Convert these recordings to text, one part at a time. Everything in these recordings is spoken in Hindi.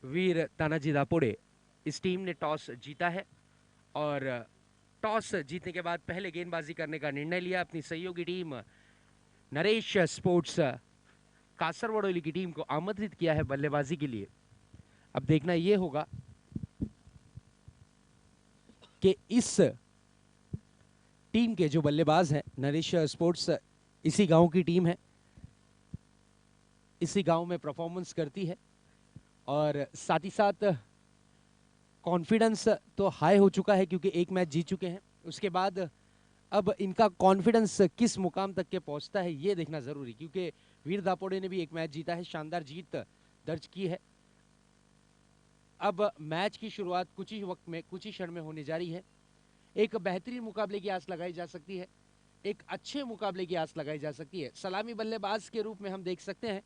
वीर तानाजी दापोड़े, इस टीम ने टॉस जीता है और टॉस जीतने के बाद पहले गेंदबाजी करने का निर्णय लिया। अपनी सहयोगी टीम नरेश स्पोर्ट्स कासरवडोली की टीम को आमंत्रित किया है बल्लेबाजी के लिए। अब देखना यह होगा कि इस टीम के जो बल्लेबाज हैं, नरेश स्पोर्ट्स इसी गांव की टीम है, इसी गांव में परफॉर्मेंस करती है और साथ ही साथ कॉन्फिडेंस तो हाई हो चुका है क्योंकि एक मैच जीत चुके हैं। उसके बाद अब इनका कॉन्फिडेंस किस मुकाम तक के पहुंचता है ये देखना जरूरी, क्योंकि वीर दापोड़े ने भी एक मैच जीता है, शानदार जीत दर्ज की है। अब मैच की शुरुआत कुछ ही वक्त में, कुछ ही क्षण में होने जा रही है। एक बेहतरीन मुकाबले की आस लगाई जा सकती है, एक अच्छे मुकाबले की आस लगाई जा सकती है। सलामी बल्लेबाज के रूप में हम देख सकते हैं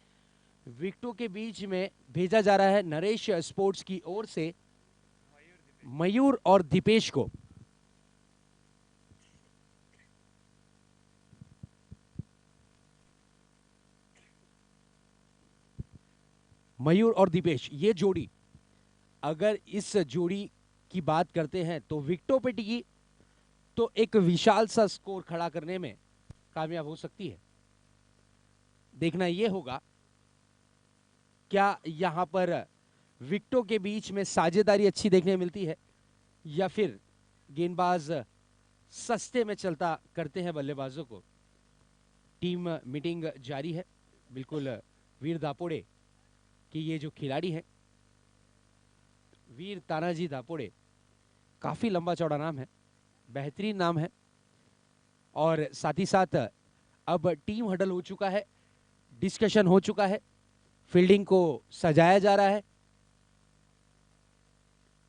विकेटों के बीच में भेजा जा रहा है नरेश स्पोर्ट्स की ओर से मयूर और दीपेश को। मयूर और दीपेश, ये जोड़ी, अगर इस जोड़ी की बात करते हैं तो विकेटों पे टिकी तो एक विशाल सा स्कोर खड़ा करने में कामयाब हो सकती है। देखना यह होगा क्या यहां पर विकेटों के बीच में साझेदारी अच्छी देखने मिलती है या फिर गेंदबाज सस्ते में चलता करते हैं बल्लेबाजों को। टीम मीटिंग जारी है। बिल्कुल वीर दापोड़े कि ये जो खिलाड़ी हैं, वीर तानाजी दापोड़े, काफी लंबा चौड़ा नाम है, बेहतरीन नाम है। और साथ ही साथ अब टीम हडल हो चुका है, डिस्कशन हो चुका है, फील्डिंग को सजाया जा रहा है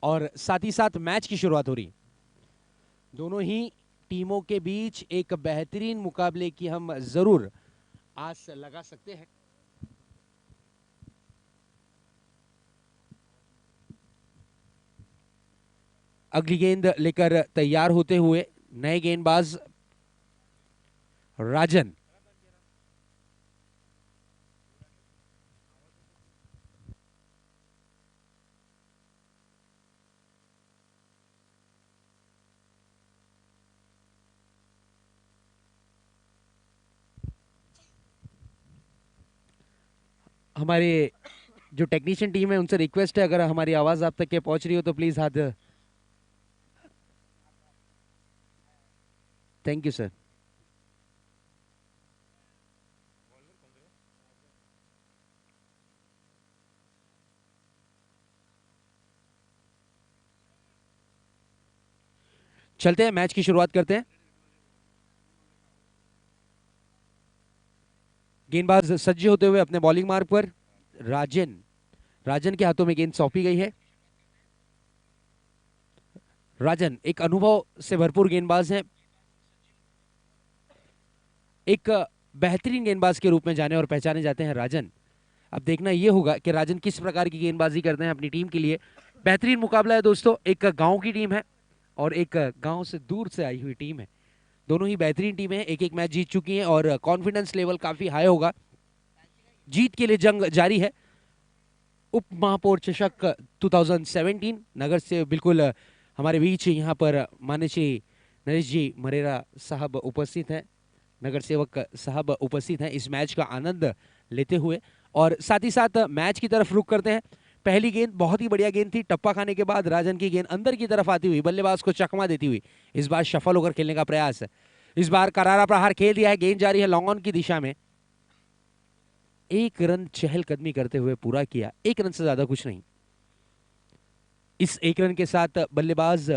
और साथ ही साथ मैच की शुरुआत हो रही है। दोनों ही टीमों के बीच एक बेहतरीन मुकाबले की हम जरूर आस लगा सकते हैं। अगली गेंद लेकर तैयार होते हुए नए गेंदबाज राजन। हमारे जो टेक्नीशियन टीम है उनसे रिक्वेस्ट है, अगर हमारी आवाज आप तक के पहुंच रही हो तो प्लीज हाथ। Thank you sir. चलते हैं, मैच की शुरुआत करते हैं। गेंदबाज सज्ज होते हुए अपने बॉलिंग मार्क पर। राजन, राजन के हाथों में गेंद सौंपी गई है। राजन एक अनुभव से भरपूर गेंदबाज हैं, एक बेहतरीन गेंदबाज के रूप में जाने और पहचाने जाते हैं राजन। अब देखना यह होगा कि राजन किस प्रकार की गेंदबाजी करते हैं अपनी टीम के लिए। बेहतरीन मुकाबला है दोस्तों, एक गांव की टीम है और एक गांव से दूर से आई हुई टीम है। दोनों ही बेहतरीन टीमें हैं, एक एक मैच जीत चुकी हैं और कॉन्फिडेंस लेवल काफी हाई होगा। जीत के लिए जंग जारी है। उप महापौर चषक 2017 नगर से बिल्कुल हमारे बीच यहाँ पर माननीय श्री नरेश जी मरेरा साहब उपस्थित हैं, नगर सेवक साहब उपस्थित हैं इस मैच का आनंद लेते हुए। और साथ ही साथ मैच की तरफ रुख करते हैं। पहली गेंद बहुत ही बढ़िया गेंद थी, टप्पा खाने के बाद राजन की गेंद अंदर की तरफ आती हुई बल्लेबाज को चकमा देती हुई इस बार सफल होकर खेलने का प्रयास है। इस बार करारा प्रहार खेल दिया है, गेंद जारी है लॉन्ग ऑन की दिशा में। एक रन चहलकदमी करते हुए पूरा किया, एक रन से ज्यादा कुछ नहीं। इस एक रन के साथ बल्लेबाज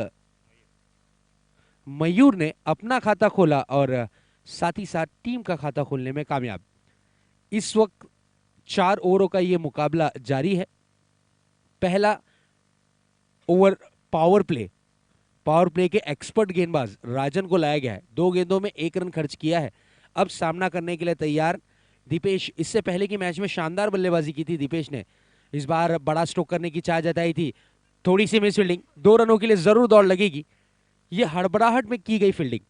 मयूर ने अपना खाता खोला और साथ ही साथ टीम का खाता खोलने में कामयाब। इस वक्त 4 ओवरों का यह मुकाबला जारी है। पहला over power play, power play के एक्सपर्ट गेंदबाज राजन को लाया गया है। 2 गेंदों में 1 रन खर्च किया है। अब सामना करने के लिए तैयार दीपेश। इससे पहले की मैच में शानदार बल्लेबाजी की थी दीपेश ने, इस बार बड़ा स्ट्रोक करने की चाह जताई थी। थोड़ी सी मिस फील्डिंग, 2 रनों के लिए जरूर दौड़ लगेगी। ये हड़बड़ाहट में की गई फील्डिंग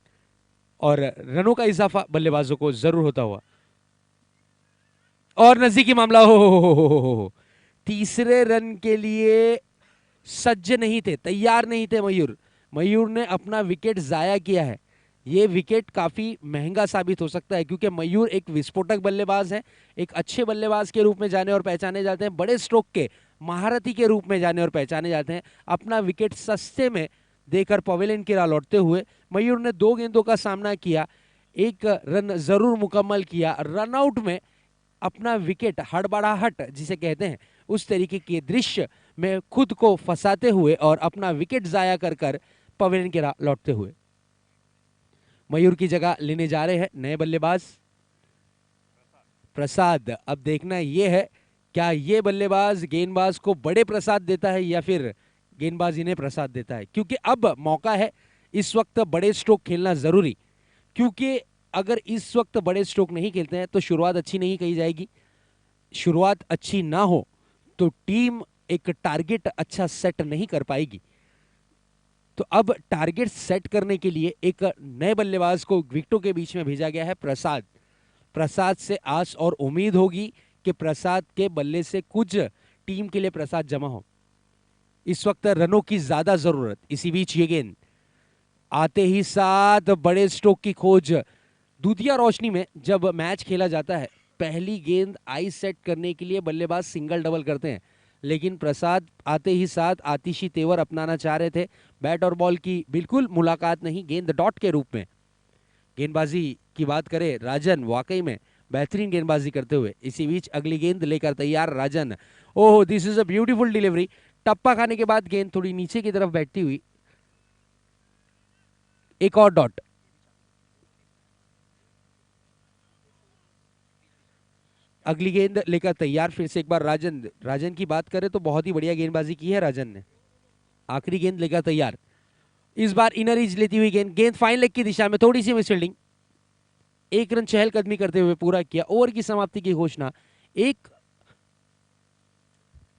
और रनों का इजाफा बल्लेबाजों को जरूर होता हुआ। और नजदीकी मामला, हो तीसरे रन के लिए सज्ज नहीं थे, तैयार नहीं थे मयूर। मयूर ने अपना विकेट जाया किया है। ये विकेट काफी महंगा साबित हो सकता है, क्योंकि मयूर एक विस्फोटक बल्लेबाज है, एक अच्छे बल्लेबाज के रूप में जाने और पहचाने जाते हैं, बड़े स्ट्रोक के महारथी के रूप में जाने और पहचाने जाते हैं। अपना विकेट सस्ते में देकर पवेलियन की राह लौटते हुए मयूर ने 2 गेंदों का सामना किया, 1 रन जरूर मुकम्मल किया। रनआउट में अपना विकेट हड़बड़ाहट जिसे कहते हैं उस तरीके के दृश्य में खुद को फंसाते हुए और अपना विकेट जाया कर कर पवेलियन की राह लौटते हुए मयूर की जगह लेने जा रहे हैं नए बल्लेबाज प्रसाद। अब देखना यह है, क्या ये बल्लेबाज गेंदबाज को बड़े प्रसाद देता है या फिर गेंदबाज इन्हें प्रसाद देता है, क्योंकि अब मौका है इस वक्त बड़े स्ट्रोक खेलना जरूरी। क्योंकि अगर इस वक्त बड़े स्ट्रोक नहीं खेलते हैं तो शुरुआत अच्छी नहीं कही जाएगी। शुरुआत अच्छी ना हो तो टीम एक टारगेट अच्छा सेट नहीं कर पाएगी। तो अब टारगेट सेट करने के लिए एक नए बल्लेबाज को विकेटों के बीच में भेजा गया है, प्रसाद। प्रसाद से आस और उम्मीद होगी कि प्रसाद के बल्ले से कुछ टीम के लिए प्रसाद जमा हो। इस वक्त रनों की ज्यादा जरूरत। इसी बीच ये गेंद आते ही साथ बड़े स्ट्रोक की खोज। दूधिया रोशनी में जब मैच खेला जाता है, पहली गेंद आई सेट करने के लिए बल्लेबाज सिंगल डबल करते हैं, लेकिन प्रसाद आते ही साथ आतिशी तेवर अपनाना चाह रहे थे। बैट और बॉल की बिल्कुल मुलाकात नहीं, गेंद डॉट के रूप में। गेंदबाजी की बात करें, राजन वाकई में बेहतरीन गेंदबाजी करते हुए। इसी बीच अगली गेंद लेकर तैयार Rajan. Oh, this is a beautiful delivery. टप्पा खाने के बाद गेंद थोड़ी नीचे की तरफ बैठती हुई, एक और डॉट। अगली गेंद लेकर तैयार फिर से एक बार राजन। राजन की बात करें तो बहुत ही बढ़िया गेंदबाजी की है राजन ने। आखिरी गेंद लेकर तैयार, इस बार इनर एज लेती हुई गेंद। गेंद फाइन लेग की दिशा में, थोड़ी सी मिसफील्डिंग, 1 रन चहलकदमी करते हुए पूरा किया। ओवर की समाप्ति की घोषणा।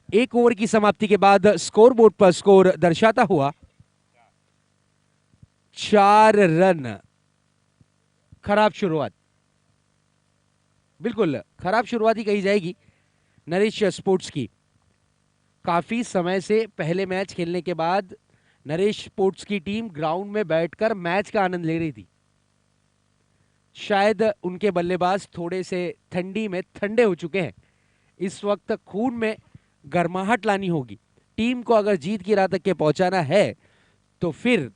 एक ओवर की समाप्ति के बाद स्कोर बोर्ड पर स्कोर दर्शाता हुआ 4 रन। खराब शुरुआत, बिल्कुल खराब शुरुआत ही कही जाएगी नरेश स्पोर्ट्स की। काफी समय से पहले मैच खेलने के बाद नरेश स्पोर्ट्स की टीम ग्राउंड में बैठकर मैच का आनंद ले रही थी। शायद उनके बल्लेबाज थोड़े से ठंडी में ठंडे हो चुके हैं। इस वक्त खून में गर्माहट लानी होगी। टीम को अगर जीत की राह तक के पहुंचाना है तो फिर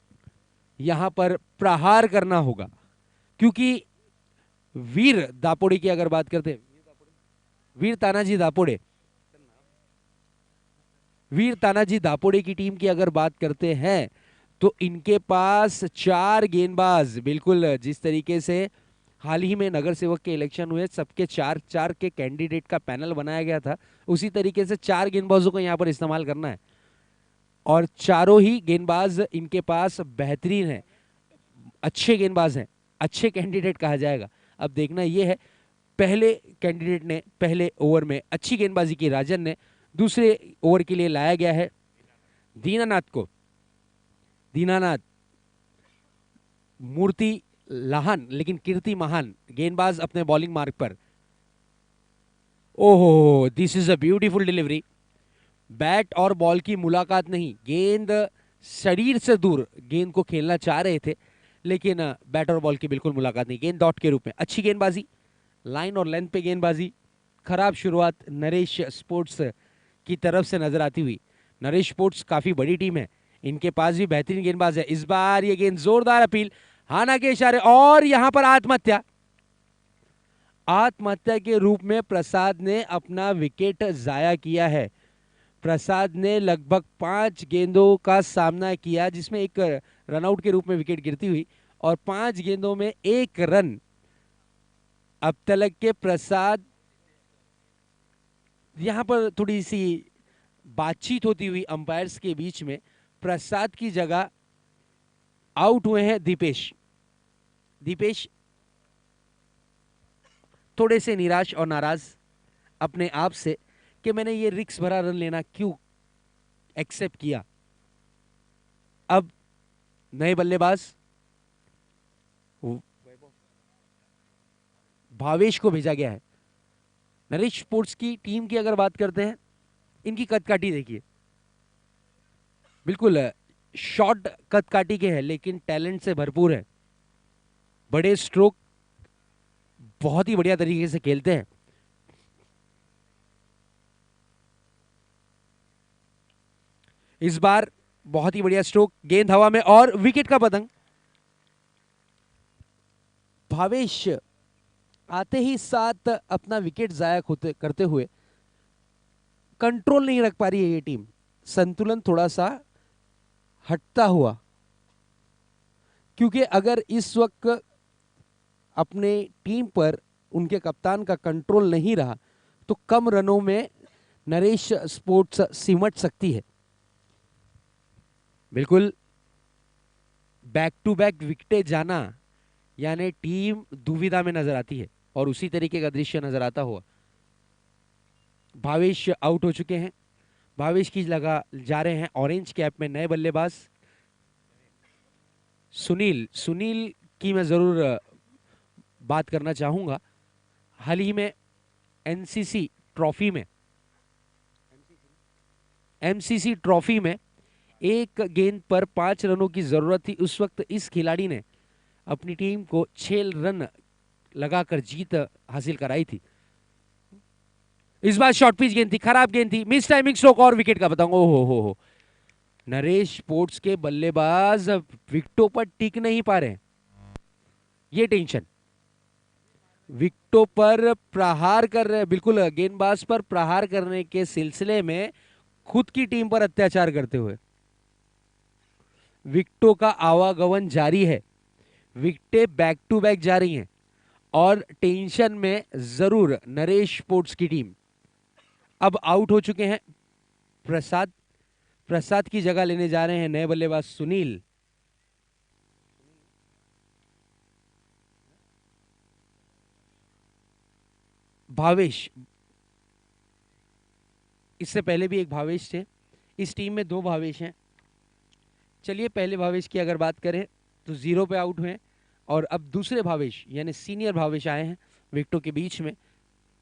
यहां पर प्रहार करना होगा, क्योंकि वीर दापोड़े की अगर बात करते हैं, वीर तानाजी दापोड़े, वीर तानाजी दापोड़े की टीम की अगर बात करते हैं तो इनके पास 4 गेंदबाज, बिल्कुल जिस तरीके से हाल ही में नगर सेवक के इलेक्शन हुए, सबके 4 के कैंडिडेट का पैनल बनाया गया था, उसी तरीके से 4 गेंदबाजों को यहां पर इस्तेमाल करना है। और चारों ही गेंदबाज इनके पास बेहतरीन हैं, अच्छे गेंदबाज हैं, अच्छे कैंडिडेट कहा जाएगा। अब देखना यह है, पहले कैंडिडेट ने पहले ओवर में अच्छी गेंदबाजी की राजन ने, दूसरे ओवर के लिए लाया गया है दीनानाथ को। दीनानाथ मूर्ति लहान लेकिन कीर्ति महान गेंदबाज अपने बॉलिंग मार्ग पर। ओहो, this is a beautiful delivery. Bat और बॉल की मुलाकात नहीं, गेंद शरीर से दूर गेंद को खेलना चाह रहे थे, लेकिन बैट और बॉल की बिल्कुल मुलाकात नहीं, गेंद डॉट के रूप में। अच्छी गेंदबाजी, लाइन और लेंथ पे गेंदबाजी। खराब शुरुआत नरेश स्पोर्ट्स की तरफ से नजर आती हुई। नरेश स्पोर्ट्स काफी बड़ी टीम है, इनके पास भी बेहतरीन गेंदबाज है। इस बार ये गेंद जोरदार अपील, हाना के इशारे, और यहां पर आत्महत्या। आत्महत्या के रूप में प्रसाद ने अपना विकेट जाया किया है। प्रसाद ने लगभग 5 गेंदों का सामना किया, जिसमें एक रनआउट के रूप में विकेट गिरती हुई, और 5 गेंदों में 1 रन। अब तक के प्रसाद, यहां पर थोड़ी सी बातचीत होती हुई अंपायर्स के बीच में, प्रसाद की जगह आउट हुए हैं दीपेश। दीपेश थोड़े से निराश और नाराज अपने आप से कि मैंने ये रिक्स भरा रन लेना क्यों एक्सेप्ट किया। अब नए बल्लेबाज भावेश को भेजा गया है। नरेश स्पोर्ट्स की टीम की अगर बात करते हैं इनकी कदकाठी देखिए, बिल्कुल शॉर्ट कदकाठी के हैं लेकिन टैलेंट से भरपूर है। बड़े स्ट्रोक बहुत ही बढ़िया तरीके से खेलते हैं। इस बार बहुत ही बढ़िया स्ट्रोक, गेंद हवा में और विकेट का पतंग। भावेश आते ही साथ अपना विकेट जाया करते हुए कंट्रोल नहीं रख पा रही है ये टीम, संतुलन थोड़ा सा हटता हुआ, क्योंकि अगर इस वक्त अपने टीम पर उनके कप्तान का कंट्रोल नहीं रहा तो कम रनों में नरेश स्पोर्ट्स सिमट सकती है। बिल्कुल बैक टू बैक विकेटें जाना यानी टीम दुविधा में नजर आती है और उसी तरीके का दृश्य नजर आता हुआ। भावेश आउट हो चुके हैं। भावेश की लगा जा रहे हैं ऑरेंज कैप में नए बल्लेबाज सुनील। सुनील की मैं जरूर बात करना चाहूंगा। हाल ही में एनसीसी ट्रॉफी में एमसीसी ट्रॉफी में एक गेंद पर 5 रनों की जरूरत थी, उस वक्त इस खिलाड़ी ने अपनी टीम को 6 रन लगाकर जीत हासिल कराई थी। इस बार शॉर्ट पिच गेंद थी, खराब गेंद थी, मिस टाइमिंग स्ट्रोक और विकेट का बताऊंगा। ओ हो, नरेश स्पोर्ट्स के बल्लेबाज विकेटों पर टिक नहीं पा रहे, ये टेंशन। विकेटों पर प्रहार कर रहे, बिल्कुल गेंदबाज पर प्रहार करने के सिलसिले में खुद की टीम पर अत्याचार करते हुए विकेटों का आवागमन जारी है। विकेटें बैक टू बैक जा रही हैं और टेंशन में जरूर नरेश स्पोर्ट्स की टीम। अब आउट हो चुके हैं प्रसाद। प्रसाद की जगह लेने जा रहे हैं नए बल्लेबाज सुनील। भावेश, इससे पहले भी एक भावेश थे, इस टीम में 2 भावेश हैं। चलिए पहले भावेश की अगर बात करें तो 0 पे आउट हुए और अब दूसरे भावेश यानी सीनियर भावेश आए हैं विकेटों के बीच में।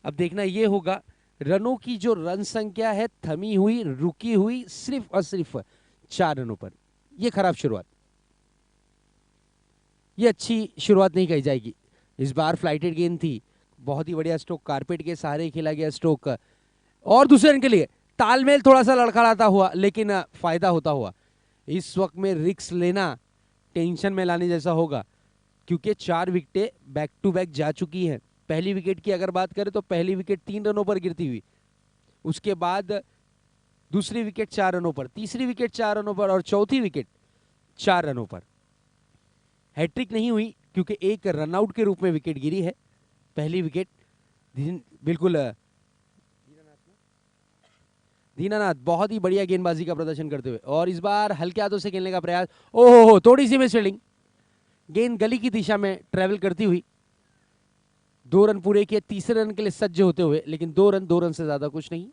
अब देखना यह होगा रनों की जो रन संख्या है थमी हुई रुकी हुई सिर्फ और सिर्फ 4 रनों पर। यह खराब शुरुआत, ये अच्छी शुरुआत नहीं कही जाएगी। इस बार फ्लाइटेड गेंद थी, बहुत ही बढ़िया स्ट्रोक, कारपेट के सहारे खेला गया स्ट्रोक और दूसरे रन के लिए तालमेल थोड़ा सा लड़खड़ाता हुआ लेकिन फायदा होता हुआ। इस वक्त में रिक्स लेना टेंशन में लाने जैसा होगा क्योंकि 4 विकेटें बैक टू बैक जा चुकी हैं। पहली विकेट की अगर बात करें तो पहली विकेट 3 रनों पर गिरती हुई, उसके बाद दूसरी विकेट 4 रनों पर, तीसरी विकेट 4 रनों पर और चौथी विकेट 4 रनों पर। हैट्रिक नहीं हुई क्योंकि एक रनआउट के रूप में विकेट गिरी है। पहली विकेट बिल्कुल दीनानाथ बहुत ही बढ़िया गेंदबाजी का प्रदर्शन करते हुए और इस बार हल्के हाथों से खेलने का प्रयास। ओहो हो, थोड़ी सी मिसफील्डिंग, गेंद गली की दिशा में ट्रेवल करती हुई। 2 रन पूरे किए तीसरे रन के लिए सज्ज होते हुए, लेकिन 2 रन से ज्यादा कुछ नहीं।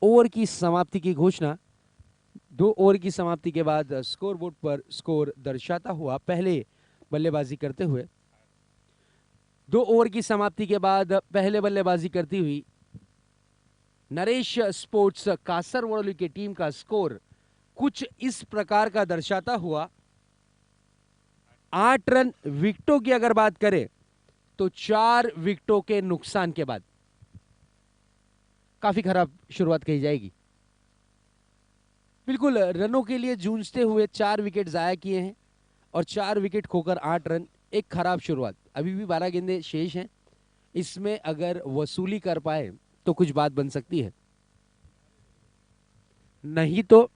ओवर की समाप्ति की घोषणा। 2 ओवर की समाप्ति के बाद स्कोरबोर्ड पर स्कोर दर्शाता हुआ पहले बल्लेबाजी करते हुए 2 ओवर की समाप्ति के बाद पहले बल्लेबाजी करती हुई नरेश स्पोर्ट्स कासरवाडोली की टीम का स्कोर कुछ इस प्रकार का दर्शाता हुआ 8 रन। विकेटों की अगर बात करें तो 4 विकेटों के नुकसान के बाद काफी खराब शुरुआत कही जाएगी। बिल्कुल रनों के लिए जूझते हुए 4 विकेट जाया किए हैं और 4 विकेट खोकर 8 रन, एक खराब शुरुआत। अभी भी 12 गेंदें शेष हैं, इसमें अगर वसूली कर पाए तो कुछ बात बन सकती है, नहीं तो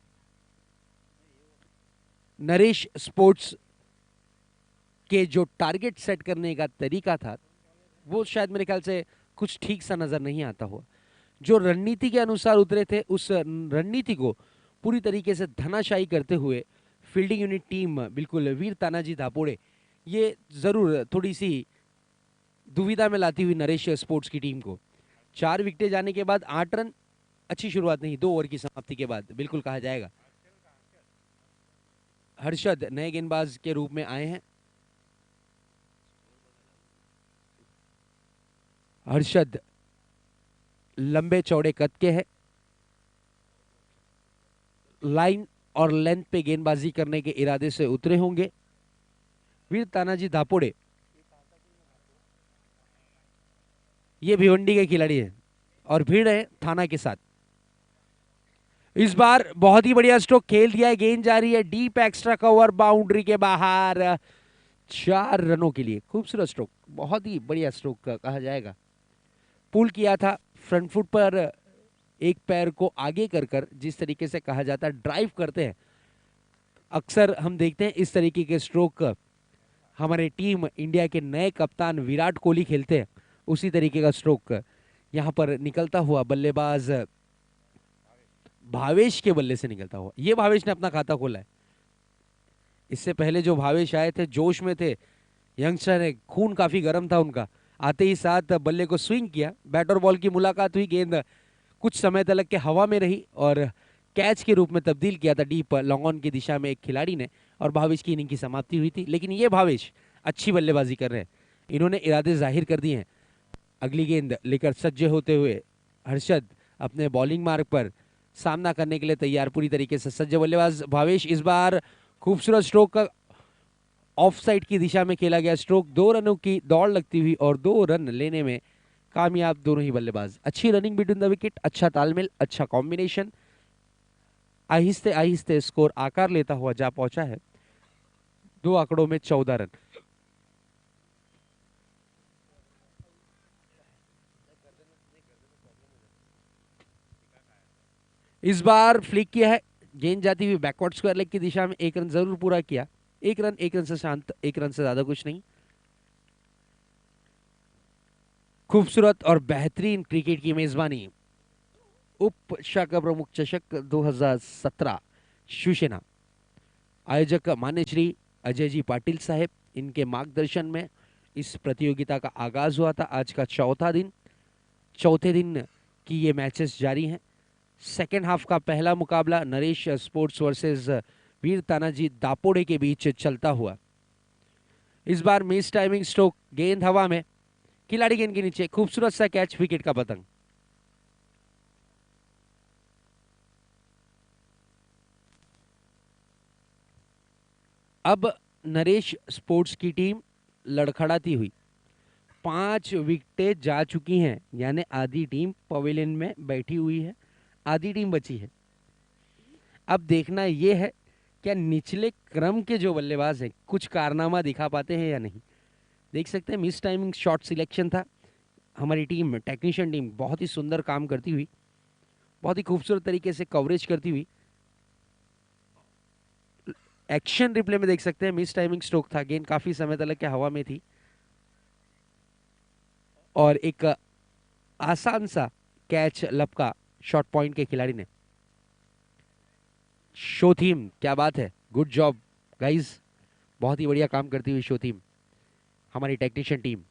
नरेश स्पोर्ट्स के जो टारगेट सेट करने का तरीका था वो शायद मेरे ख्याल से कुछ ठीक सा नजर नहीं आता हुआ। जो रणनीति के अनुसार उतरे थे उस रणनीति को पूरी तरीके से धनाशाही करते हुए फील्डिंग यूनिट टीम बिल्कुल वीर तानाजी धापोड़े ये जरूर थोड़ी सी दुविधा में लाती हुई नरेश स्पोर्ट्स की टीम को। 4 विकेटें जाने के बाद 8 रन अच्छी शुरुआत नहीं, 2 ओवर की समाप्ति के बाद बिल्कुल कहा जाएगा। हर्षद नए गेंदबाज के रूप में आए हैं। हर्षद लंबे चौड़े कद के हैं, लाइन और लेंथ पे गेंदबाजी करने के इरादे से उतरे होंगे। वीर तानाजी दापोड़े ये भिवंडी के खिलाड़ी हैं और भिड़ है थाना के साथ। इस बार बहुत ही बढ़िया स्ट्रोक खेल दिया है, गेंद जा रही है डीप एक्स्ट्रा कवर बाउंड्री के बाहर, 4 रनों के लिए। खूबसूरत स्ट्रोक, बहुत ही बढ़िया स्ट्रोक कहा जाएगा। पुल किया था फ्रंट फुट पर, एक पैर को आगे कर कर, जिस तरीके से कहा जाता है ड्राइव करते हैं, अक्सर हम देखते हैं इस तरीके के स्ट्रोक हमारे टीम इंडिया के नए कप्तान विराट कोहली खेलते हैं। उसी तरीके का स्ट्रोक यहां पर निकलता हुआ बल्लेबाज भावेश के बल्ले से निकलता हुआ, ये भावेश ने अपना खाता खोला है। इससे पहले जो भावेश आए थे जोश में थे, यंगस्टर है, खून काफी गर्म था उनका, आते ही साथ बल्ले को स्विंग किया, बैट और बॉल की मुलाकात हुई, गेंद कुछ समय तक के हवा में रही और कैच के रूप में तब्दील किया था डीप लॉन्ग ऑन की दिशा में एक खिलाड़ी ने, और भावेश की इनिंग की समाप्ति हुई थी। लेकिन ये भावेश अच्छी बल्लेबाजी कर रहे हैं, इन्होंने इरादे जाहिर कर दिए हैं। अगली गेंद लेकर सज्जे होते हुए हर्षद अपने बॉलिंग मार्ग पर सामना करने के लिए तैयार, पूरी तरीके से सज्ज बल्लेबाज भावेश। इस बार खूबसूरत स्ट्रोक का ऑफ साइड की दिशा में खेला गया स्ट्रोक, 2 रनों की दौड़ लगती हुई और 2 रन लेने में कामयाब दोनों ही बल्लेबाज। अच्छी रनिंग बिटवीन द विकेट, अच्छा तालमेल, अच्छा कॉम्बिनेशन, आहिस्ते आहिस्ते स्कोर आकार लेता हुआ जा पहुंचा है 2 आंकड़ों में 14 रन। इस बार फ्लिक किया है, गेंद जाती हुई बैकवर्ड स्क्वायर लेग की दिशा में, 1 रन जरूर पूरा किया। 1 रन से शांत, 1 रन से ज्यादा कुछ नहीं। खूबसूरत और बेहतरीन क्रिकेट की मेजबानी, उप शाखा प्रमुख चषक 2017 शिवसेना, आयोजक मान्य श्री अजय जी पाटिल साहब, इनके मार्गदर्शन में इस प्रतियोगिता का आगाज हुआ था। आज का चौथे दिन की ये मैचेस जारी हैं। सेकेंड हाफ का पहला मुकाबला नरेश स्पोर्ट्स वर्सेस वीर तानाजी दापोड़े के बीच चलता हुआ। इस बार मिस टाइमिंग स्ट्रोक, गेंद हवा में, खिलाड़ी गेंद के नीचे, खूबसूरत सा कैच, विकेट का पतंग। अब नरेश स्पोर्ट्स की टीम लड़खड़ाती हुई 5 विकेटें जा चुकी हैं, यानी आधी टीम पवेलियन में बैठी हुई है, आधी टीम बची है। अब देखना यह है क्या निचले क्रम के जो बल्लेबाज हैं कुछ कारनामा दिखा पाते हैं या नहीं। देख सकते हैं मिस टाइमिंग शॉट सिलेक्शन था, हमारी टीम टेक्नीशियन टीम बहुत ही सुंदर काम करती हुई, बहुत ही खूबसूरत तरीके से कवरेज करती हुई। एक्शन रिप्ले में देख सकते हैं मिस टाइमिंग स्ट्रोक था, गेंद काफी समय तक के हवा में थी और एक आसान सा कैच लपका शॉर्ट पॉइंट के खिलाड़ी ने। शो थीम, क्या बात है, गुड जॉब गाइस, बहुत ही बढ़िया काम करती हुई शो थीम हमारी टेक्नीशियन टीम।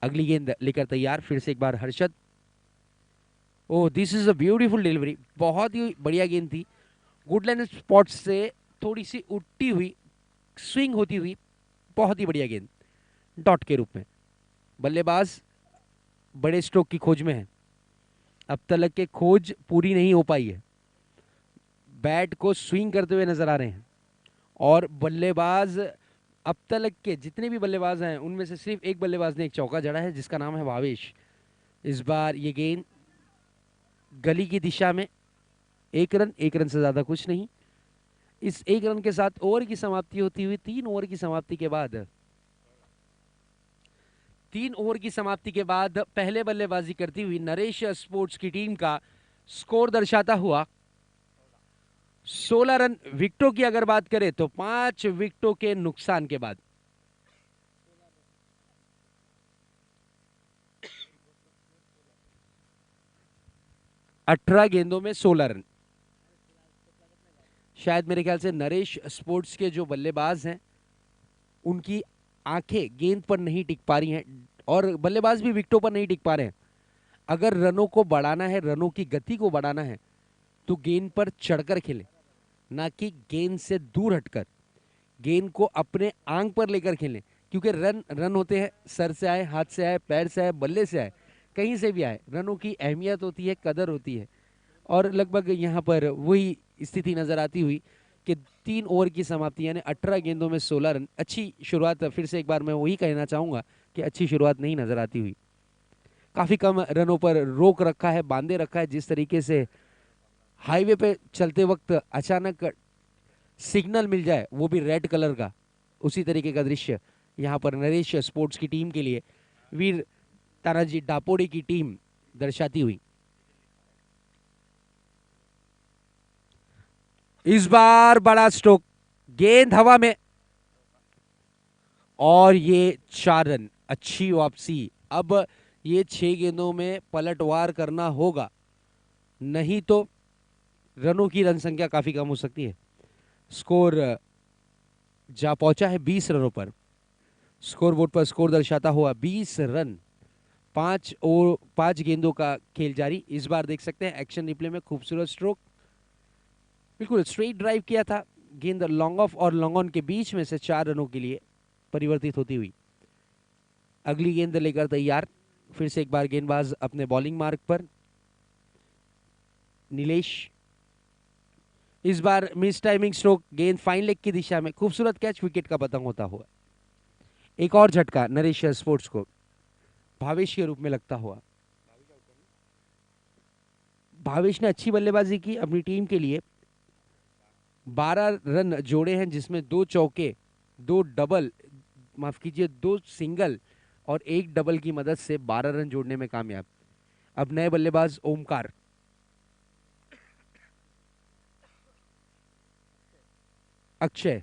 अगली गेंद लेकर तैयार, फिर से एक बार Harshad. Oh this is a beautiful delivery, बहुत ही बढ़िया गेंद थी, गुडलैंड स्पॉट से थोड़ी सी उठती हुई, स्विंग होती हुई, बहुत ही बढ़िया गेंद डॉट के रूप में। बल्लेबाज बड़े स्ट्रोक की खोज में है, अब तक के खोज पूरी नहीं हो पाई है, बैट को स्विंग करते हुए नजर आ रहे हैं और बल्लेबाज अब तक के जितने भी बल्लेबाज हैं उनमें से सिर्फ एक बल्लेबाज ने एक चौका जड़ा है, जिसका नाम है भावेश। इस बार ये गेंद गली की दिशा में, 1 रन, 1 रन से ज्यादा कुछ नहीं। इस 1 रन के साथ ओवर की समाप्ति होती हुई 3 ओवर की समाप्ति के बाद, 3 ओवर की समाप्ति के बाद पहले बल्लेबाजी करती हुई नरेश स्पोर्ट्स की टीम का स्कोर दर्शाता हुआ 16 रन। विकेटों की अगर बात करें तो 5 विकेटों के नुकसान के बाद 18 गेंदों में 16 रन। शायद मेरे ख्याल से नरेश स्पोर्ट्स के जो बल्लेबाज हैं उनकी आंखें गेंद पर नहीं टिक पा रही हैं और बल्लेबाज भी विकेटों पर नहीं टिक पा रहे हैं। अगर रनों को बढ़ाना है, रनों की गति को बढ़ाना है तो गेंद पर चढ़कर खेले, ना कि गेंद से दूर हटकर, गेंद को अपने आंख पर लेकर खेलें, क्योंकि रन रन होते हैं, सर से आए, हाथ से आए, पैर से आए, बल्ले से आए, कहीं से भी आए, रनों की अहमियत होती है, कदर होती है। और लगभग यहाँ पर वही स्थिति नजर आती हुई कि 3 ओवर की समाप्ति यानी 18 गेंदों में 16 रन। अच्छी शुरुआत, फिर से एक बार मैं वही कहना चाहूंगा कि अच्छी शुरुआत नहीं नजर आती हुई। काफी कम रनों पर रोक रखा है, बांधे रखा है। जिस तरीके से हाईवे पे चलते वक्त अचानक सिग्नल मिल जाए, वो भी रेड कलर का, उसी तरीके का दृश्य यहाँ पर नरेश स्पोर्ट्स की टीम के लिए वीर तानाजी डापोड़े की टीम दर्शाती हुई। इस बार बड़ा स्ट्रोक, गेंद हवा में, और ये 4 रन। अच्छी वापसी। अब ये 6 गेंदों में पलटवार करना होगा, नहीं तो रनों की रन संख्या काफी कम हो सकती है। स्कोर जा पहुंचा है 20 रनों पर। स्कोर बोर्ड पर स्कोर दर्शाता हुआ 20 रन। 5 गेंदों का खेल जारी। इस बार देख सकते हैं एक्शन रिप्ले में खूबसूरत स्ट्रोक, बिल्कुल स्ट्रेट ड्राइव किया था। गेंद लॉन्ग ऑफ और लॉन्ग ऑन के बीच में से 4 रनों के लिए परिवर्तित होती हुई। अगली गेंद लेकर तैयार, फिर से एक बार गेंदबाज अपने बॉलिंग मार्क पर। नीलेश, इस बार मिस टाइमिंग स्ट्रोक, गेंद फाइन लेग की दिशा में, खूबसूरत कैच, विकेट का पतंग होता हुआ। एक और झटका नरेश स्पोर्ट्स को भावेश के रूप में लगता हुआ। भावेश ने अच्छी बल्लेबाजी की अपनी टीम के लिए। 12 रन जोड़े हैं, जिसमें 2 चौके, 2 डबल, माफ कीजिए 2 सिंगल और 1 डबल की मदद से 12 रन जोड़ने में कामयाब। अब नए बल्लेबाज ओमकार। अक्षय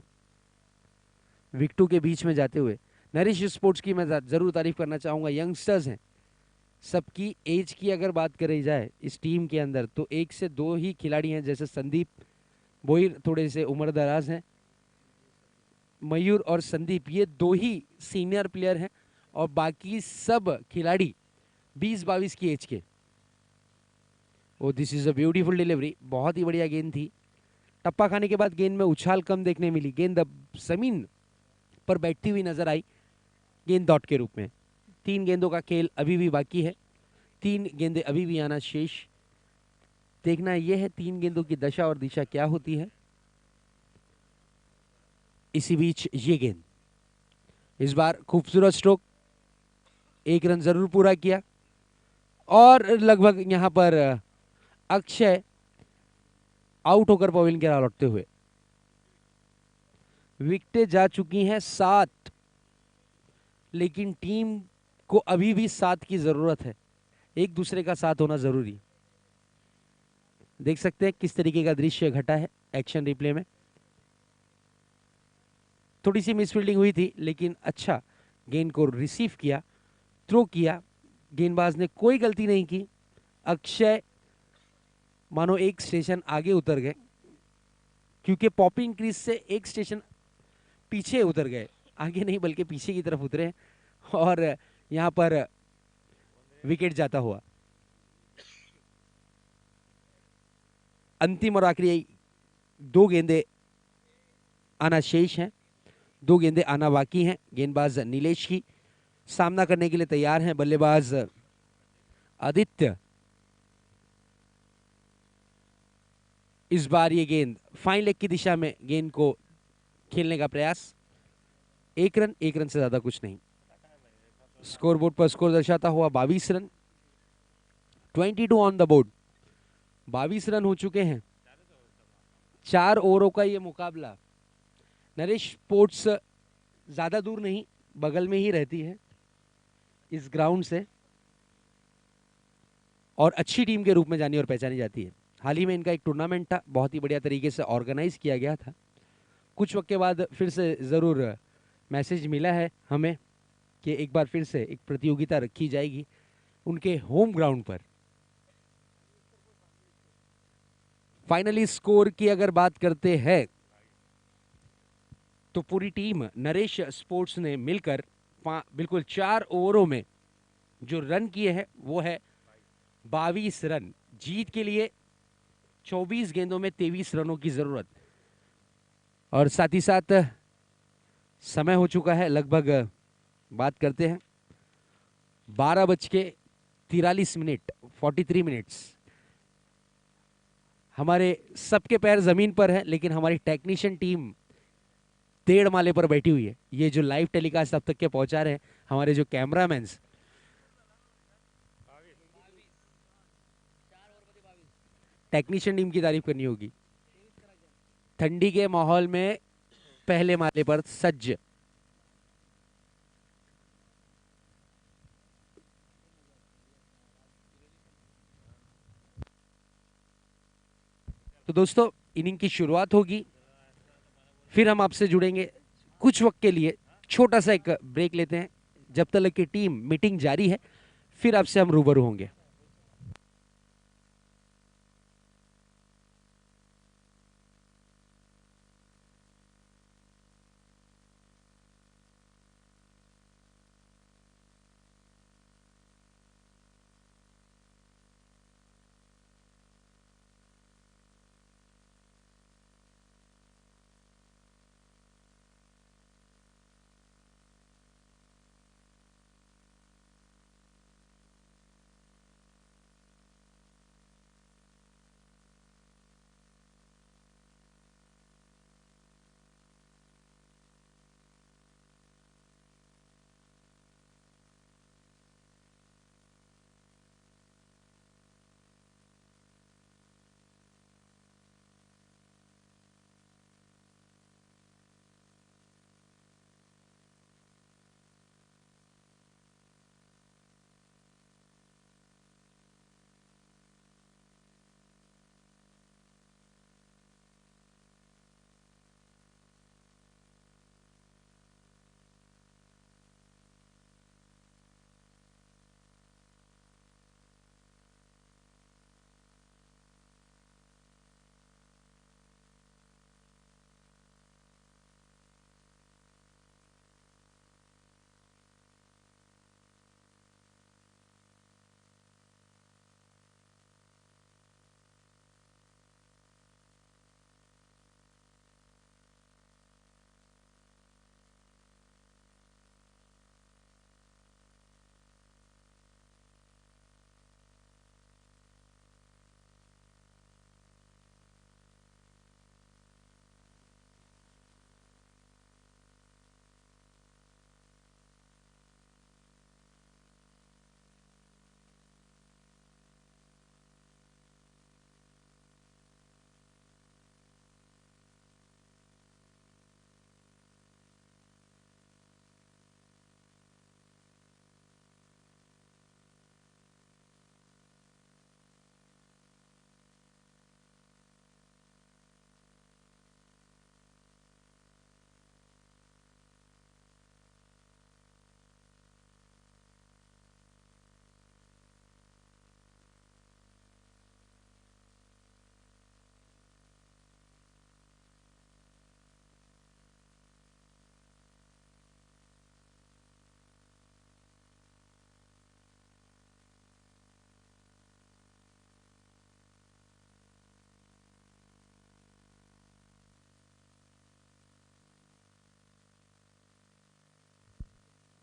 विकेटों के बीच में जाते हुए। नरिश स्पोर्ट्स की मैं जरूर तारीफ करना चाहूंगा, यंगस्टर्स हैं सबकी। एज की अगर बात करी जाए इस टीम के अंदर तो 1 से 2 ही खिलाड़ी हैं, जैसे संदीप बोहिर थोड़े से उम्र दराज हैं। मयूर और संदीप ये 2 ही सीनियर प्लेयर हैं, और बाकी सब खिलाड़ी 20-22 की एज के। Oh this is a beautiful delivery, बहुत ही बढ़िया गेंद थी। टप्पा खाने के बाद गेंद में उछाल कम देखने मिली, गेंद अब जमीन पर बैठती हुई नजर आई गेंद डॉट के रूप में। 3 गेंदों का खेल अभी भी बाकी है, 3 गेंदें अभी भी आना शेष। देखना यह है 3 गेंदों की दशा और दिशा क्या होती है। इसी बीच ये गेंद, इस बार खूबसूरत स्ट्रोक, 1 रन जरूर पूरा किया। और लगभग यहां पर अक्षय आउट होकर पवेलियन के लौटते हुए। विकेटें जा चुकी हैं 7, लेकिन टीम को अभी भी 7 की जरूरत है। एक दूसरे का साथ होना जरूरी। देख सकते हैं किस तरीके का दृश्य घटा है एक्शन रिप्ले में। थोड़ी सी मिसफील्डिंग हुई थी, लेकिन अच्छा गेंद को रिसीव किया, थ्रो किया। गेंदबाज ने कोई गलती नहीं की। अक्षय मानो एक स्टेशन आगे उतर गए, क्योंकि पॉपिंग क्रीज से एक स्टेशन पीछे उतर गए, आगे नहीं बल्कि पीछे की तरफ उतरे, और यहां पर विकेट जाता हुआ। अंतिम और आखिरी 2 गेंदें आना शेष हैं, 2 गेंदें आना बाकी हैं। गेंदबाज नीलेश की सामना करने के लिए तैयार हैं बल्लेबाज आदित्य। इस बार ये गेंद फाइन लेग की दिशा में, गेंद को खेलने का प्रयास। 1 रन, 1 रन से ज्यादा कुछ नहीं। स्कोर बोर्ड पर स्कोर दर्शाता हुआ 22 run, 22 on the board. 22 run हो चुके हैं। 4 ओवरों का ये मुकाबला। नरेश स्पोर्ट्स ज्यादा दूर नहीं, बगल में ही रहती है इस ग्राउंड से, और अच्छी टीम के रूप में जानी और पहचानी जाती है। हाल ही में इनका एक टूर्नामेंट था, बहुत ही बढ़िया तरीके से ऑर्गेनाइज किया गया था। कुछ वक्त के बाद फिर से जरूर मैसेज मिला है हमें कि एक बार फिर से एक प्रतियोगिता रखी जाएगी उनके होम ग्राउंड पर। फाइनली स्कोर की अगर बात करते हैं तो पूरी टीम नरेश स्पोर्ट्स ने मिलकर बिल्कुल 4 ओवरों में जो रन किए हैं वो है 22 रन। जीत के लिए 24 गेंदों में 23 रनों की जरूरत। और साथ ही साथ समय हो चुका है, लगभग बात करते हैं 12 बज के 43 मिनट, 43 मिनट्स। हमारे सबके पैर जमीन पर है, लेकिन हमारी टेक्नीशियन टीम 1.5 माले पर बैठी हुई है। ये जो लाइव टेलीकास्ट अब तक के पहुंचा रहे हैं हमारे जो कैमरामैन, टेक्नीशियन टीम की तारीफ करनी होगी। ठंडी के माहौल में पहले माले पर सज्ज। तो दोस्तों, इनिंग की शुरुआत होगी, फिर हम आपसे जुड़ेंगे कुछ वक्त के लिए। छोटा सा एक ब्रेक लेते हैं, जब तक की टीम मीटिंग जारी है, फिर आपसे हम रूबरू होंगे।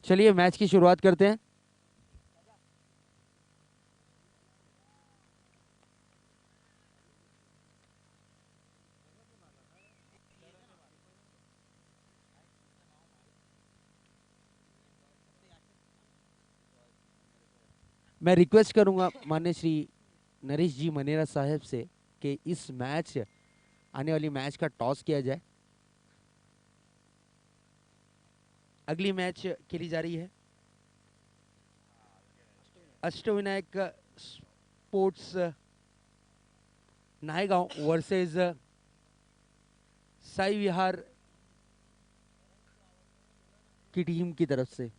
चलिए मैच की शुरुआत करते हैं। मैं रिक्वेस्ट करूंगा माननीय श्री नरेश जी मनेरा साहब से कि इस मैच, आने वाली मैच का टॉस किया जाए। अगली मैच खेली जा रही है अष्टविनायक स्पोर्ट्स नायगांव वर्सेस साई विहार की टीम की तरफ से।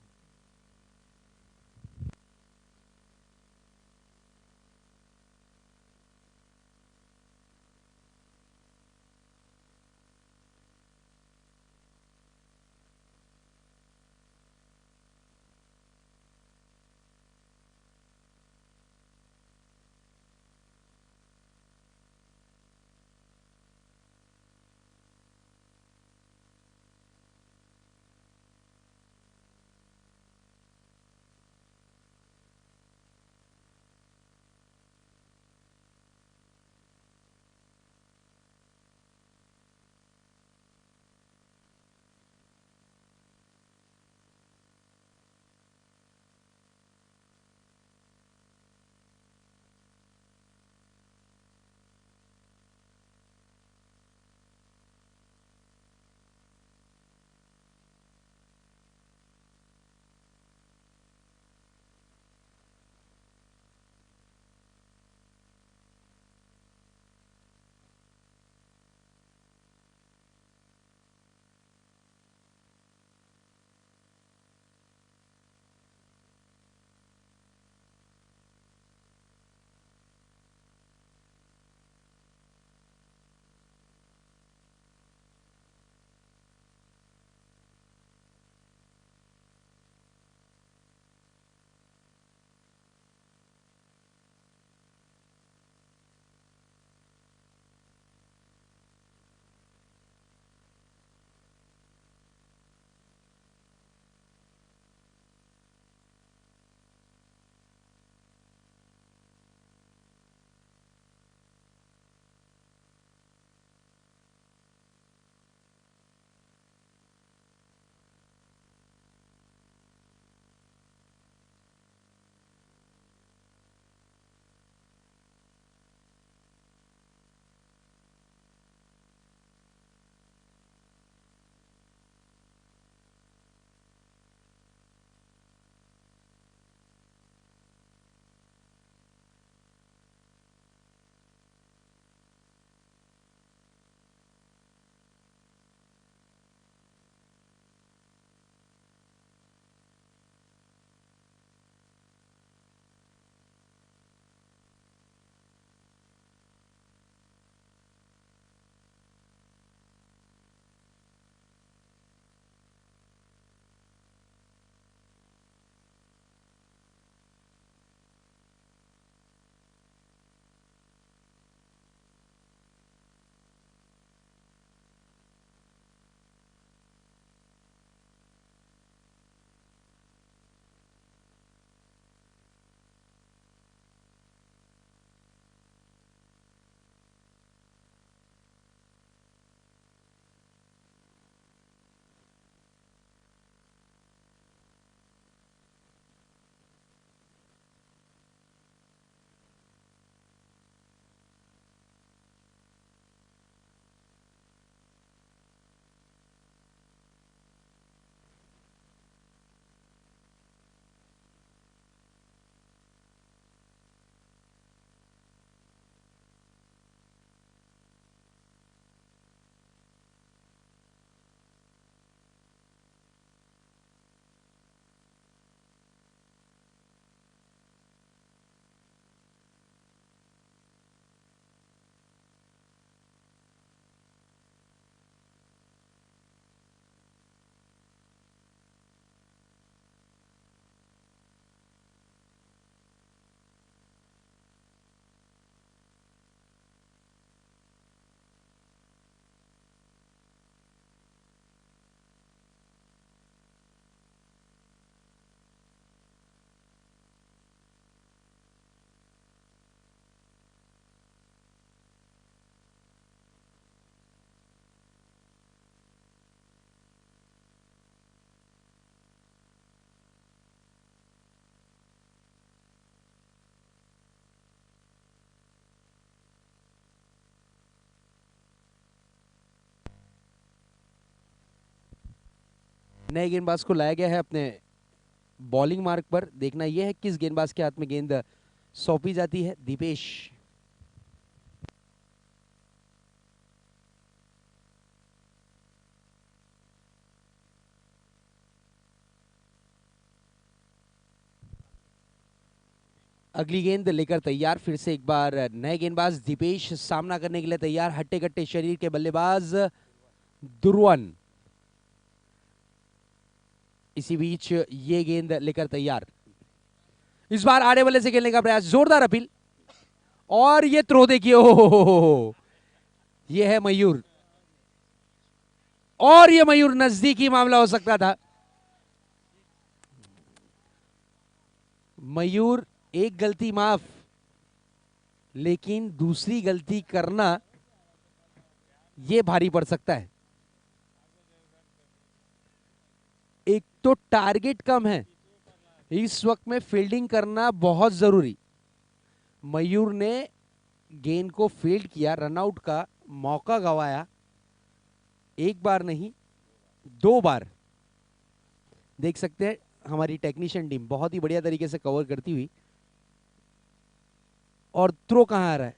नए गेंदबाज को लाया गया है अपने बॉलिंग मार्क पर। देखना यह है किस गेंदबाज के हाथ में गेंद सौंपी जाती है। दीपेश, अगली गेंद लेकर तैयार। फिर से एक बार नए गेंदबाज दीपेश सामना करने के लिए तैयार। हट्टे कट्टे शरीर के बल्लेबाज दुर्वन इसी बीच ये गेंद लेकर तैयार। इस बार आड़े वाले से खेलने का प्रयास, जोरदार अपील, और ये थ्रो देखिए। ओ, ये है मयूर, और ये मयूर नजदीकी मामला हो सकता था। मयूर एक गलती माफ, लेकिन दूसरी गलती करना ये भारी पड़ सकता है। एक तो टारगेट कम है, इस वक्त में फील्डिंग करना बहुत जरूरी। मयूर ने गेंद को फील्ड किया, रनआउट का मौका गंवाया, एक बार नहीं 2 बार। देख सकते हैं हमारी टेक्नीशियन टीम बहुत ही बढ़िया तरीके से कवर करती हुई। और थ्रो कहां आ रहा है,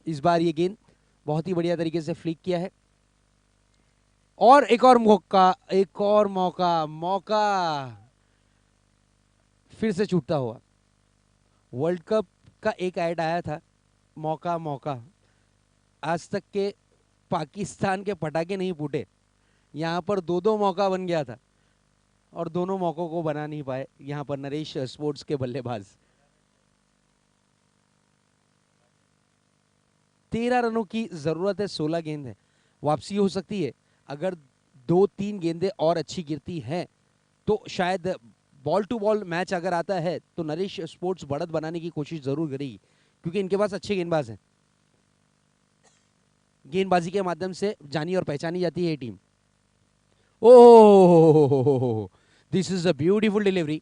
इस बार ये गेंद बहुत ही बढ़िया तरीके से फ्लिक किया है। और एक और मौका, एक और मौका, मौका फिर से छूटता हुआ। वर्ल्ड कप का एक ऐड आया था, मौका मौका। आज तक के पाकिस्तान के पटाखे नहीं फूटे, यहां पर 2-2 मौका बन गया था और दोनों मौकों को बना नहीं पाए यहां पर नरेश स्पोर्ट्स के बल्लेबाज। 13 रनों की जरूरत है, 16 गेंद है, वापसी हो सकती है। अगर 2-3 गेंदें और अच्छी गिरती हैं तो शायद बॉल टू बॉल मैच अगर आता है तो नरेश स्पोर्ट्स बढ़त बनाने की कोशिश जरूर करेगी, क्योंकि इनके पास अच्छे गेंदबाज हैं। गेंदबाजी के माध्यम से जानी और पहचानी जाती है ये team. Oh, this is a beautiful delivery.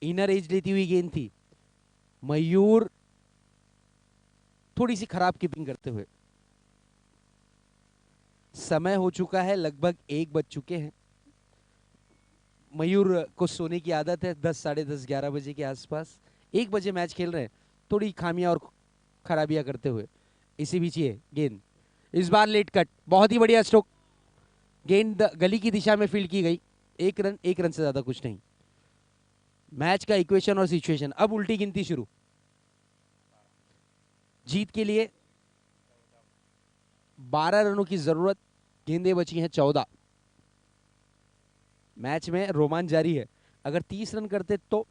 Inner as लेती हुई गेंद थी। मयूर थोड़ी सी खराब कीपिंग करते हुए। समय हो चुका है, लगभग 1 बज चुके हैं। मयूर को सोने की आदत है 10, साढ़े 10, 11 बजे के आसपास। 1 बजे मैच खेल रहे हैं, थोड़ी खामियां और खराबियां करते हुए। इसी बीच ये गेंद, इस बार लेट कट, बहुत ही बढ़िया स्ट्रोक। गेंद गली की दिशा में फील्ड की गई। 1 रन से ज्यादा कुछ नहीं। मैच का इक्वेशन और सिचुएशन, अब उल्टी गिनती शुरू। जीत के लिए 12 रनों की जरूरत, गेंदें बची हैं 14। मैच में रोमांच जारी है। अगर 30 रन करते तो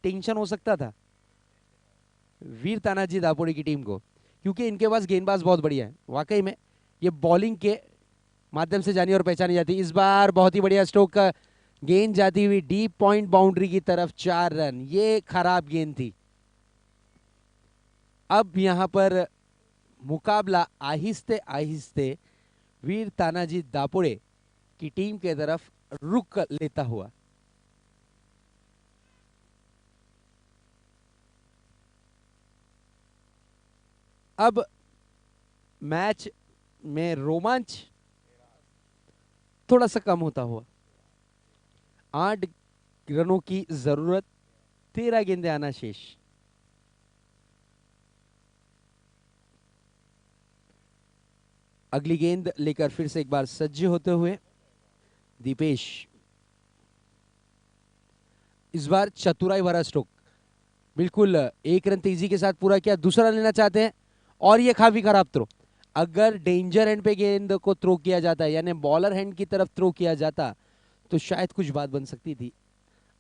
टेंशन हो सकता था वीर तानाजी दापोड़ी की टीम को, क्योंकि इनके पास गेंदबाज बहुत बढ़िया है। वाकई में ये बॉलिंग के माध्यम से जानी और पहचानी जाती है। इस बार बहुत ही बढ़िया स्ट्रोक का, गेंद जाती हुई डीप पॉइंट बाउंड्री की तरफ, 4 रन। ये खराब गेंद थी। अब यहां पर मुकाबला आहिस्ते आहिस्ते वीर तानाजी दापोड़े की टीम के तरफ रुख लेता हुआ। अब मैच में रोमांच थोड़ा सा कम होता हुआ। 8 रनों की जरूरत, 13 गेंदें आना शेष। अगली गेंद लेकर फिर से एक बार सज्ज होते हुए दीपेश। इस बार चतुराई भरा स्ट्रोक, बिल्कुल 1 रन तेजी के साथ पूरा किया। दूसरा लेना चाहते हैं और ये काफी खराब थ्रो। अगर डेंजर एंड पे गेंद को थ्रो किया जाता है, यानी बॉलर हैंड की तरफ थ्रो किया जाता, तो शायद कुछ बात बन सकती थी।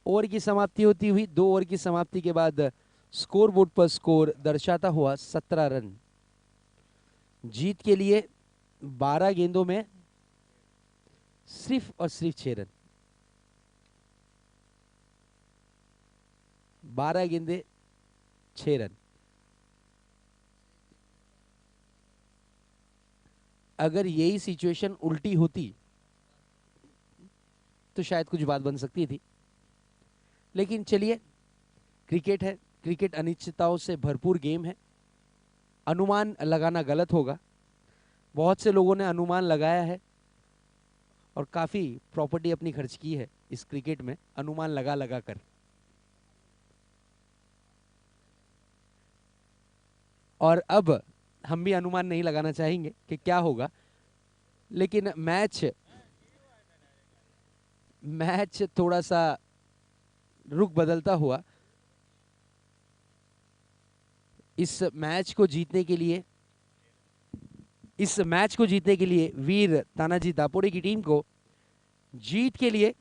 ओवर की समाप्ति होती हुई, 2 ओवर की समाप्ति के बाद स्कोर बोर्ड पर स्कोर दर्शाता हुआ 17 रन। जीत के लिए 12 गेंदों में सिर्फ और सिर्फ 6 रन। 12 गेंदे 6 रन। अगर यही सिचुएशन उल्टी होती तो शायद कुछ बात बन सकती थी, लेकिन चलिए, क्रिकेट है, क्रिकेट अनिश्चितताओं से भरपूर गेम है। अनुमान लगाना गलत होगा। बहुत से लोगों ने अनुमान लगाया है और काफी प्रॉपर्टी अपनी खर्च की है इस क्रिकेट में, अनुमान लगा लगा कर। और अब हम भी अनुमान नहीं लगाना चाहेंगे कि क्या होगा, लेकिन मैच थोड़ा सा रुख बदलता हुआ इस मैच को जीतने के लिए वीर तानाजी दापोड़े की टीम को जीत के लिए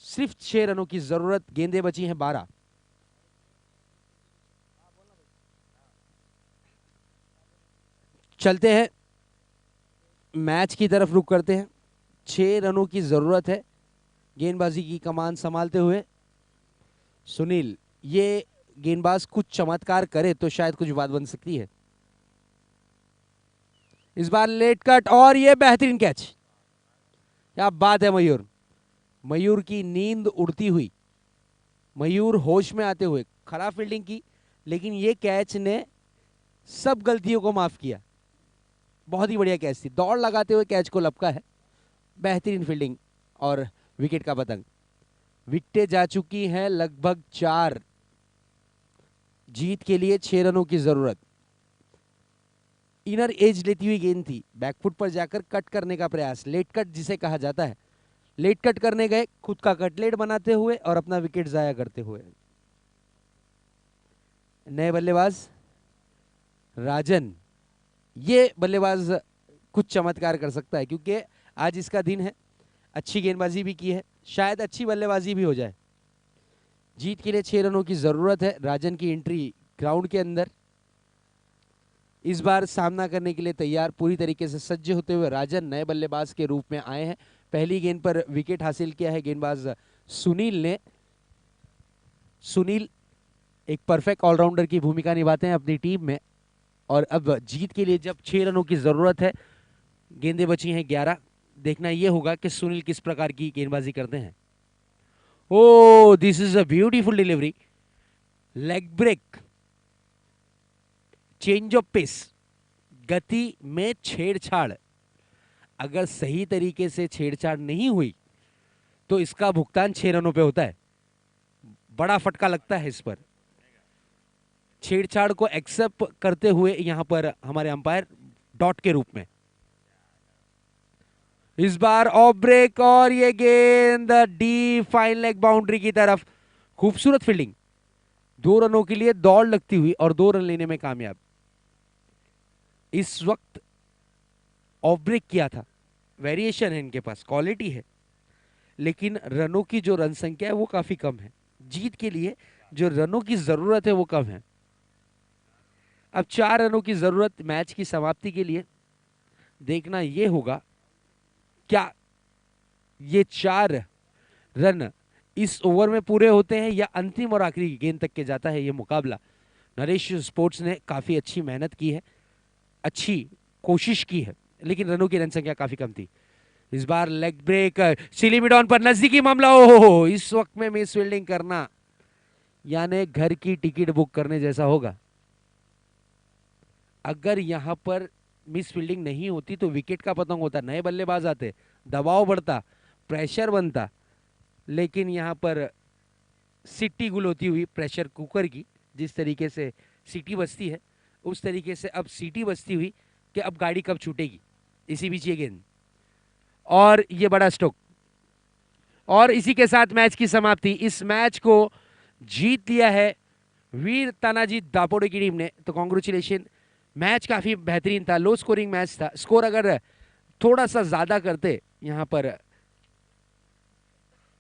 सिर्फ 6 रनों की जरूरत। गेंदें बची हैं 12। चलते हैं मैच की तरफ रुख करते हैं। 6 रनों की जरूरत है गेंदबाजी की कमान संभालते हुए सुनील। ये गेंदबाज कुछ चमत्कार करे तो शायद कुछ बात बन सकती है। इस बार लेट कट और ये बेहतरीन कैच। क्या बात है मयूर की नींद उड़ती हुई, मयूर होश में आते हुए खराब फील्डिंग की, लेकिन ये कैच ने सब गलतियों को माफ किया। बहुत ही बढ़िया कैच थी, दौड़ लगाते हुए कैच को लपका है। बेहतरीन फील्डिंग और विकेट का पतंग। विकेटें जा चुकी हैं लगभग 4। जीत के लिए 6 रनों की जरूरत। इनर एज लेती हुई गेंद थी, बैकफुट पर जाकर कट करने का प्रयास, लेट कट जिसे कहा जाता है। लेट कट करने गए, खुद का कटलेट बनाते हुए और अपना विकेट जाया करते हुए। नए बल्लेबाज राजन, ये बल्लेबाज कुछ चमत्कार कर सकता है क्योंकि आज इसका दिन है। अच्छी गेंदबाजी भी की है, शायद अच्छी बल्लेबाजी भी हो जाए। जीत के लिए 6 रनों की जरूरत है। राजन की एंट्री ग्राउंड के अंदर, इस बार सामना करने के लिए तैयार, पूरी तरीके से सज्ज होते हुए राजन नए बल्लेबाज के रूप में आए हैं। पहली गेंद पर विकेट हासिल किया है गेंदबाज सुनील ने। सुनील एक परफेक्ट ऑलराउंडर की भूमिका निभाते हैं अपनी टीम में। और अब जीत के लिए जब 6 रनों की जरूरत है, गेंदें बची हैं 11, देखना यह होगा कि सुनील किस प्रकार की गेंदबाजी करते हैं। Oh this is a beautiful delivery, leg break, change of pace, गति में छेड़छाड़। अगर सही तरीके से छेड़छाड़ नहीं हुई तो इसका भुगतान 6 रनों पे होता है। बड़ा फटका लगता है इस पर। छेड़छाड़ को एक्सेप्ट करते हुए यहां पर हमारे अंपायर डॉट के रूप में। इस बार ऑफ ब्रेक और ये गेंद डी फाइन लेग बाउंड्री की तरफ। खूबसूरत फील्डिंग, 2 रनों के लिए दौड़ लगती हुई और 2 रन लेने में कामयाब। इस वक्त ऑफ ब्रेक किया था, वेरिएशन है इनके पास, क्वालिटी है, लेकिन रनों की जो रन संख्या है वो काफी कम है। जीत के लिए जो रनों की जरूरत है वो कम है। अब 4 रनों की जरूरत मैच की समाप्ति के लिए। देखना यह होगा क्या ये 4 रन इस ओवर में पूरे होते हैं या अंतिम और आखिरी गेंद तक के जाता है ये मुकाबला। नरेश स्पोर्ट्स ने काफी अच्छी मेहनत की है, अच्छी कोशिश की है, लेकिन रनों की रन संख्या काफी कम थी। इस बार लेग ब्रेक, सिली मिडॉन पर नजदीकी मामला। ओहो, इस वक्त में मिस फील्डिंग करना यानी घर की टिकट बुक करने जैसा होगा। अगर यहां पर मिस फील्डिंग नहीं होती तो विकेट का पतंग होता, नए बल्लेबाज आते, दबाव बढ़ता, प्रेशर बनता, लेकिन यहां पर सीटी गुल होती हुई प्रेशर कुकर की, जिस तरीके से सीटी बजती है उस तरीके से अब सीटी बजती हुई कि अब गाड़ी कब छूटेगी। इसी बीच ये गेंद और ये बड़ा स्ट्रोक, और इसी के साथ मैच की समाप्ति। इस मैच को जीत लिया है वीर तानाजी दापोड़े की टीम ने, तो कॉन्ग्रेचुलेशन। मैच काफी बेहतरीन था, लो स्कोरिंग मैच था। स्कोर अगर थोड़ा सा ज्यादा करते यहां पर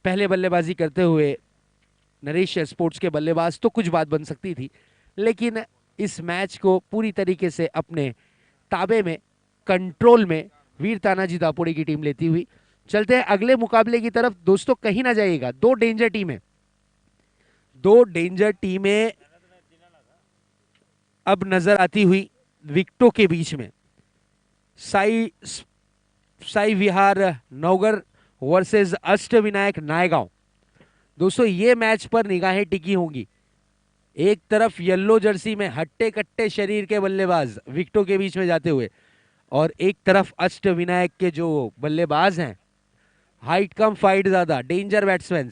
पहले बल्लेबाजी करते हुए नरेश स्पोर्ट्स के बल्लेबाज, तो कुछ बात बन सकती थी, लेकिन इस मैच को पूरी तरीके से अपने ताबे में, कंट्रोल में वीर तानाजी दापोड़े की टीम लेती हुई। चलते हैं अगले मुकाबले की तरफ। दोस्तों कहीं ना जाइएगा, 2 डेंजर टीमें, 2 डेंजर टीमें अब नजर आती हुई विकेटों के बीच में। साई विहार नौगर वर्सेस अष्टविनायक नायगांव। दोस्तों ये मैच पर निगाहें टिकी होंगी। एक तरफ येलो जर्सी में हट्टे कट्टे शरीर के बल्लेबाज विकेटों के बीच में जाते हुए, और एक अष्ट अष्टविनायक के जो बल्लेबाज हैं, हाइट कम फाइट ज्यादा, डेंजर बैट्समैन।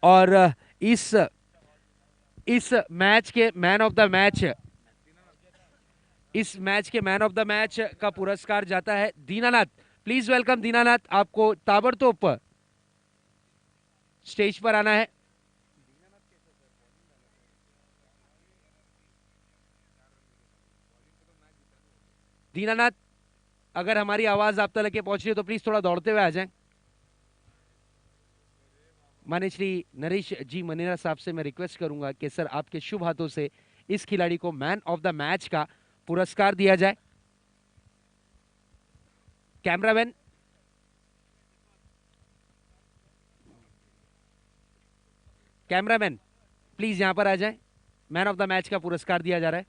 और इस मैच के मैन ऑफ द मैच, इस मैच के मैन ऑफ द मैच का पुरस्कार जाता है दीनानाथ। प्लीज वेलकम दीनानाथ, आपको ताबड़तोड़ स्टेज पर आना है। दीनानाथ, अगर हमारी आवाज आप तक के पहुंच रही है तो प्लीज थोड़ा दौड़ते हुए आ जाएं। माने श्री नरेश जी मनेरा साहब से मैं रिक्वेस्ट करूंगा कि सर आपके शुभ हाथों से इस खिलाड़ी को मैन ऑफ द मैच का पुरस्कार दिया जाए। कैमरामैन, कैमरामैन प्लीज यहां पर आ जाएं। मैन ऑफ द मैच का पुरस्कार दिया जा रहा है।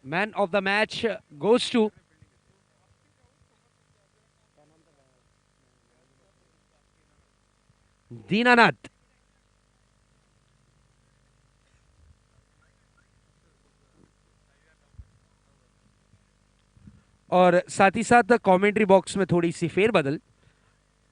Man of the match goes to Dinanath. और साथ ही साथ कमेंट्री बॉक्स में थोड़ी सी फेरबदल।